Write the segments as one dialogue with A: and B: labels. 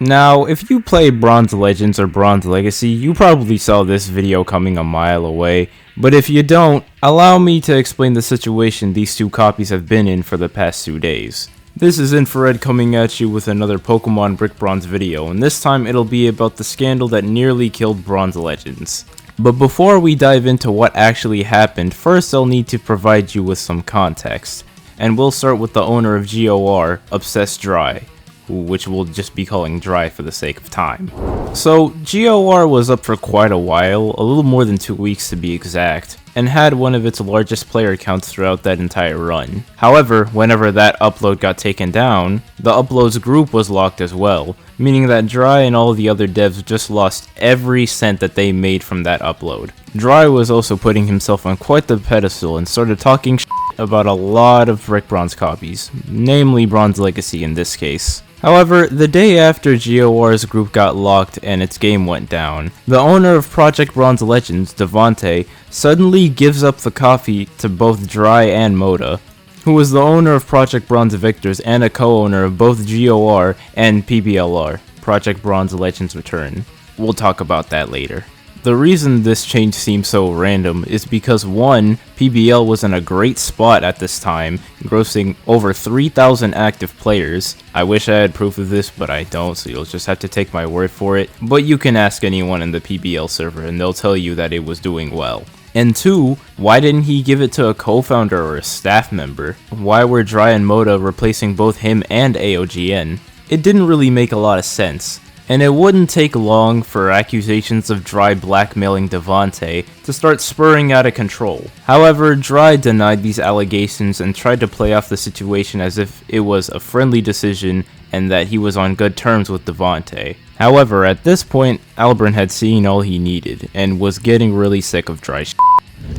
A: Now, if you play Bronze Legends or Bronze Legacy, you probably saw this video coming a mile away, but if you don't, allow me to explain the situation these two copies have been in for the past 2 days. This is Infrared coming at you with another Pokemon Brick Bronze video, and this time it'll be about the scandal that nearly killed Bronze Legends. But before we dive into what actually happened, first I'll need to provide you with some context, and we'll start with the owner of GOR, Obsessed Dry, which we'll just be calling Dry for the sake of time. So, GOR was up for quite a while, a little more than 2 weeks to be exact, and had one of its largest player counts throughout that entire run. However, whenever that upload got taken down, the uploads group was locked as well, meaning that Dry and all the other devs just lost every cent that they made from that upload. Dry was also putting himself on quite the pedestal and started talking shit about a lot of Brick Bronze copies, namely Bronze Legacy in this case. However, the day after GOR's group got locked and its game went down, the owner of Project Bronze Legends, Devante, suddenly gives up the copy to both Dry and Moda, who was the owner of Project Bronze Victors and a co-owner of both GOR and PBLR, Project Bronze Legends Return. We'll talk about that later. The reason this change seems so random is because 1, PBL was in a great spot at this time, grossing over 3,000 active players. I wish I had proof of this, but I don't, so you'll just have to take my word for it. But you can ask anyone in the PBL server and they'll tell you that it was doing well. And 2, why didn't he give it to a co-founder or a staff member? Why were Dry and Moda replacing both him and AOGN? It didn't really make a lot of sense. And it wouldn't take long for accusations of Dry blackmailing Devante to start spurring out of control. However, Dry denied these allegations and tried to play off the situation as if it was a friendly decision and that he was on good terms with Devante. However, at this point, Alurns had seen all he needed and was getting really sick of Dry shit.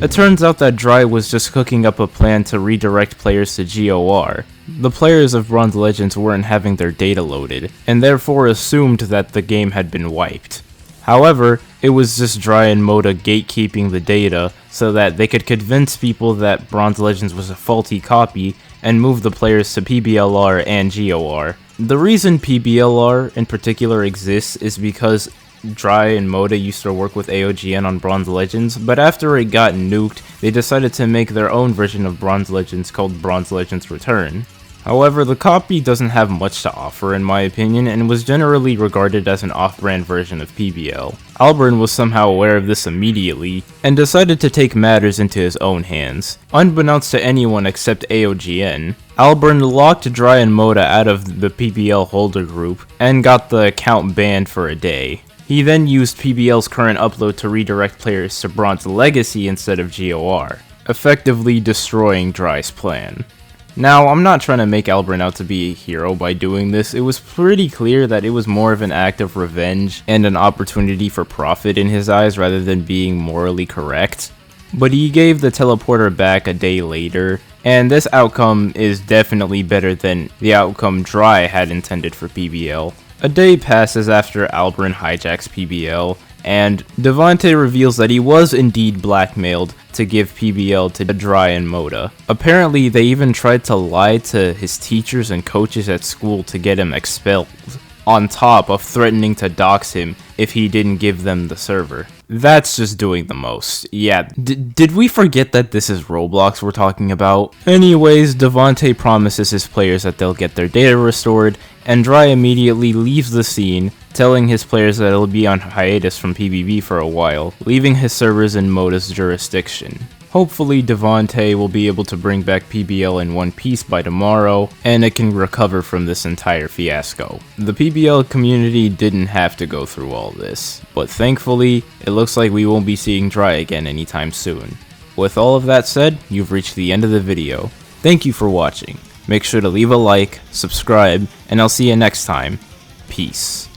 A: It turns out that Dry was just cooking up a plan to redirect players to GOR. The players of Bronze Legends weren't having their data loaded, and therefore assumed that the game had been wiped. However, it was just Dry and Moda gatekeeping the data so that they could convince people that Bronze Legends was a faulty copy and move the players to PBLR and GOR. The reason PBLR in particular exists is because Dry and Moda used to work with AOGN on Bronze Legends, but after it got nuked, they decided to make their own version of Bronze Legends called Bronze Legends Return. However, the copy doesn't have much to offer in my opinion, and was generally regarded as an off-brand version of PBL. Alurns was somehow aware of this immediately, and decided to take matters into his own hands. Unbeknownst to anyone except AOGN, Alurns locked Dry and Moda out of the PBL holder group, and got the account banned for a day. He then used PBL's current upload to redirect players to Bronze Legacy instead of GOR, effectively destroying Dry's plan. Now, I'm not trying to make Alurns out to be a hero by doing this. It was pretty clear that it was more of an act of revenge and an opportunity for profit in his eyes rather than being morally correct. But he gave the teleporter back a day later, and this outcome is definitely better than the outcome Dry had intended for PBL. A day passes after Alurns hijacks PBL, and Devante reveals that he was indeed blackmailed to give PBL to Dry and Moda. Apparently, they even tried to lie to his teachers and coaches at school to get him expelled, on top of threatening to dox him if he didn't give them the server. That's just doing the most. Yeah, did we forget that this is Roblox we're talking about? Anyways, Devante promises his players that they'll get their data restored, and Dry immediately leaves the scene, telling his players that he'll be on hiatus from PvP for a while, leaving his servers in Moda's jurisdiction. Hopefully Devante will be able to bring back PBL in one piece by tomorrow, and it can recover from this entire fiasco. The PBL community didn't have to go through all this, but thankfully, it looks like we won't be seeing Dry again anytime soon. With all of that said, you've reached the end of the video. Thank you for watching. Make sure to leave a like, subscribe, and I'll see you next time. Peace.